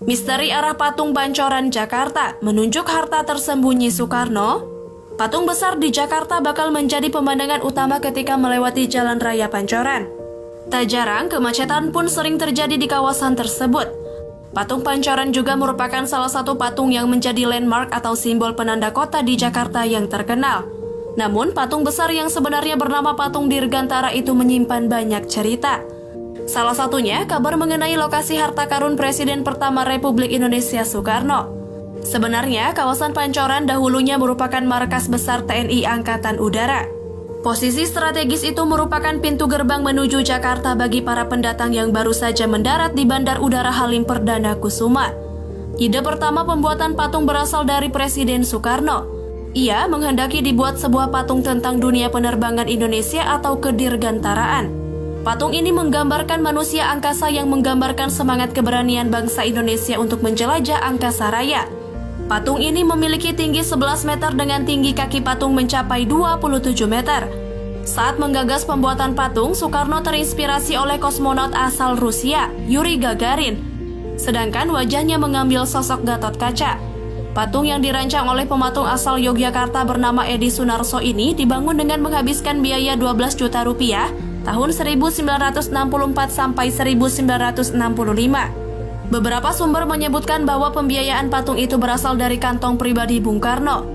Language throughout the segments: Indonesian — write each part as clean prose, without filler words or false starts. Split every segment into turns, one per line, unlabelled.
Misteri arah patung Pancoran Jakarta menunjuk harta tersembunyi Soekarno. Patung besar di Jakarta bakal menjadi pemandangan utama ketika melewati Jalan Raya Pancoran. Tak jarang, kemacetan pun sering terjadi di kawasan tersebut. Patung Pancoran juga merupakan salah satu patung yang menjadi landmark atau simbol penanda kota di Jakarta yang terkenal. Namun, patung besar yang sebenarnya bernama Patung Dirgantara itu menyimpan banyak cerita. Salah satunya kabar mengenai lokasi harta karun Presiden pertama Republik Indonesia Soekarno. Sebenarnya, kawasan Pancoran dahulunya merupakan markas besar TNI Angkatan Udara. Posisi strategis itu merupakan pintu gerbang menuju Jakarta bagi para pendatang yang baru saja mendarat di Bandar Udara Halim Perdana Kusuma. Ide pertama pembuatan patung berasal dari Presiden Soekarno. Ia menghendaki dibuat sebuah patung tentang dunia penerbangan Indonesia atau kedirgantaraan. Patung ini menggambarkan manusia angkasa yang menggambarkan semangat keberanian bangsa Indonesia untuk menjelajah angkasa raya. Patung ini memiliki tinggi 11 meter dengan tinggi kaki patung mencapai 27 meter. Saat menggagas pembuatan patung, Soekarno terinspirasi oleh kosmonot asal Rusia, Yuri Gagarin. Sedangkan wajahnya mengambil sosok Gatot Kaca. Patung yang dirancang oleh pematung asal Yogyakarta bernama Edi Sunarso ini dibangun dengan menghabiskan biaya 12 juta rupiah tahun 1964 sampai 1965. Beberapa sumber menyebutkan bahwa pembiayaan patung itu berasal dari kantong pribadi Bung Karno.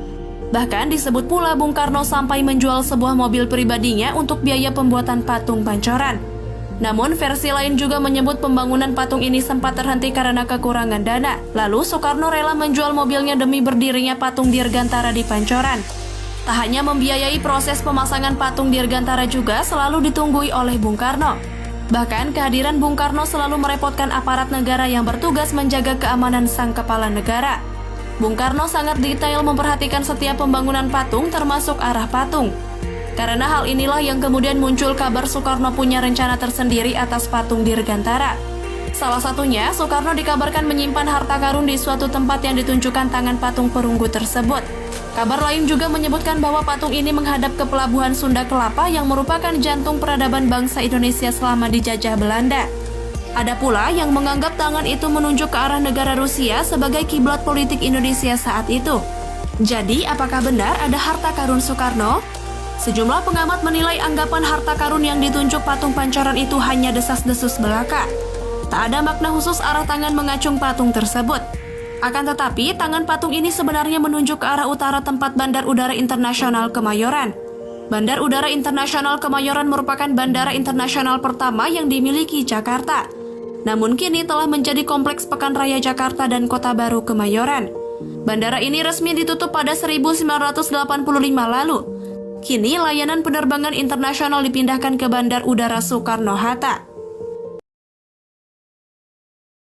Bahkan disebut pula Bung Karno sampai menjual sebuah mobil pribadinya untuk biaya pembuatan patung Pancoran. Namun versi lain juga menyebut pembangunan patung ini sempat terhenti karena kekurangan dana. Lalu Soekarno rela menjual mobilnya demi berdirinya patung Dirgantara di Pancoran. Tak hanya membiayai proses pemasangan patung Dirgantara juga selalu ditunggui oleh Bung Karno. Bahkan kehadiran Bung Karno selalu merepotkan aparat negara yang bertugas menjaga keamanan sang kepala negara. Bung Karno sangat detail memperhatikan setiap pembangunan patung termasuk arah patung. Karena hal inilah yang kemudian muncul kabar Soekarno punya rencana tersendiri atas patung Dirgantara. Salah satunya, Soekarno dikabarkan menyimpan harta karun di suatu tempat yang ditunjukkan tangan patung perunggu tersebut. Kabar lain juga menyebutkan bahwa patung ini menghadap ke pelabuhan Sunda Kelapa yang merupakan jantung peradaban bangsa Indonesia selama dijajah Belanda. Ada pula yang menganggap tangan itu menunjuk ke arah negara Rusia sebagai kiblat politik Indonesia saat itu. Jadi, apakah benar ada harta karun Soekarno? Sejumlah pengamat menilai anggapan harta karun yang ditunjuk patung Pancoran itu hanya desas-desus belaka. Tak ada makna khusus arah tangan mengacung patung tersebut. Akan tetapi, tangan patung ini sebenarnya menunjuk ke arah utara tempat Bandar Udara Internasional Kemayoran. Bandar Udara Internasional Kemayoran merupakan bandara internasional pertama yang dimiliki Jakarta. Namun kini telah menjadi kompleks Pekan Raya Jakarta dan Kota Baru Kemayoran. Bandara ini resmi ditutup pada 1985 lalu. Kini layanan penerbangan internasional dipindahkan ke Bandar Udara Soekarno-Hatta.